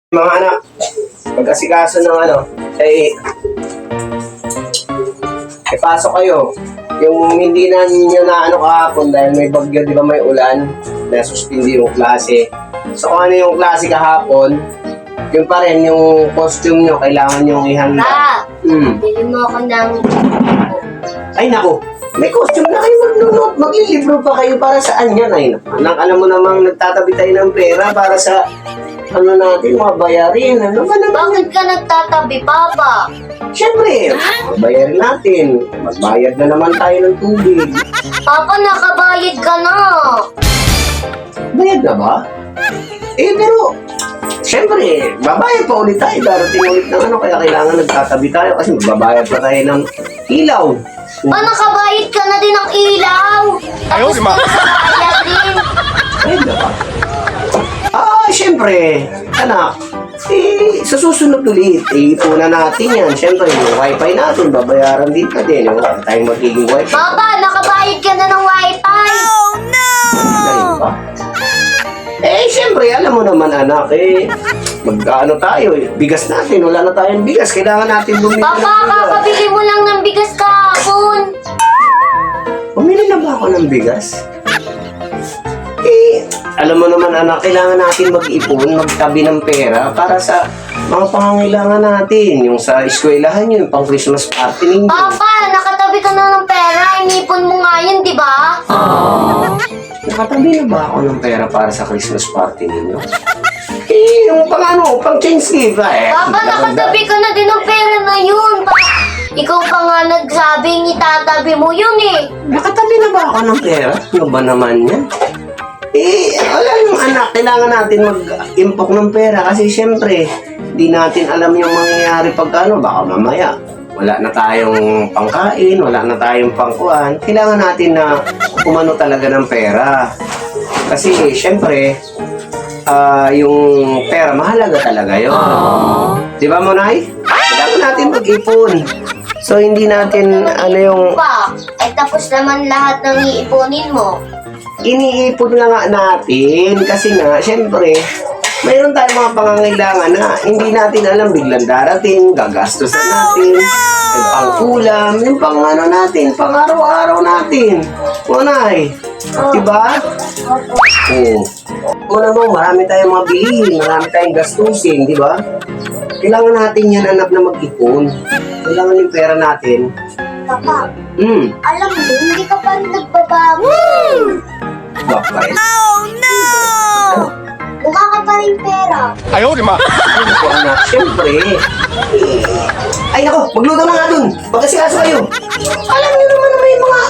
Mga anak, pag-asikaso ng pasok kayo. Yung hindi na ninyo na kahapon dahil may bagyo, di ba may ulan, na suspindi yung klase. So kung ano yung klase kahapon, yun pa rin yung costume nyo, kailangan nyo ihanda. Bili mo ako ng... Ay naku, may costume na kayo maglulot. Maglilibro pa kayo para saan yan? Ay anak, alam mo namang nagtatabi tayo ng pera para sa natin, mga bayarin. Ano ba naman? Bakit ka nagtatabi, Papa? Siyempre, bayarin natin. Magbayad na naman tayo ng tubig. Papa, nakabayad ka na. Bayad na ba? Pero, siyempre, babayad pa ulit tayo. Darating ulit ng kaya kailangan nagtatabi tayo kasi magbabayad pa tayo ng ilaw. Nakabayad ka na din ng ilaw. Tapos nakabayad din. Bayad na ba? Siyempre, anak, sa susunod ulit, ipunan natin yan. Siyempre, yung wifi natin, babayaran din ka din. Wala tayong magiging wifi. Papa, nakabayad ka na ng wifi. Oh, no! Ganun ba? Siyempre, alam mo naman, anak, magkaano tayo, bigas natin, wala na tayong bigas. Kailangan natin bumili ng Papa, bigas. kakabili mo lang ng bigas kahapon. Bumili na ba ako ng bigas? Alam mo naman, anak, kailangan natin mag-ipon, magtabi ng pera para sa mga pangangailangan natin. Yung sa eskwelahan yun, pang Christmas party ninyo. Papa, nakatabi ka na ng pera. Inipon mo nga yun, di ba? Nakatabi na ba ako ng pera para sa Christmas party ninyo? Yung pang change gift Papa, nakatabi ka na din ng pera na yun. Ikaw pa nga nagsabing itatabi mo yun Nakatabi na ba ako ng pera? Ano ba naman yan? Wala yung anak, kailangan natin mag-impok ng pera kasi syempre, di natin alam yung mangyayari pagkano, baka mamaya wala na tayong pangkain, wala na tayong pangkuhan. Kailangan natin na umano talaga ng pera. Kasi syempre, yung pera, mahalaga talaga yun. Di ba, Monay? Kailangan natin mag-ipon. So, hindi natin, yung... Tapos naman lahat ng iipunin mo. Iniipon na nga natin kasi nga, syempre, mayroon tayong mga pangangailangan na hindi natin alam, biglang darating, gagastusan natin, yung pang-ulam, yung natin, pang-araw-araw natin. Unay, diba? Oo. Una mo, marami tayong mga bilihin, marami tayong gastusin, diba? Kailangan natin yan, anak, na mag-ipon. Kailangan yung pera natin. Papa, alam mo, hindi ka pa rin nagbabago. Bakit? Oh, no! Mukha ka pa rin pera. Ayaw, di ma! Ako, anak, siyempre. Ay, nako, magluto na nga dun. Pagkasikaso kayo. Alam niyo naman na may mga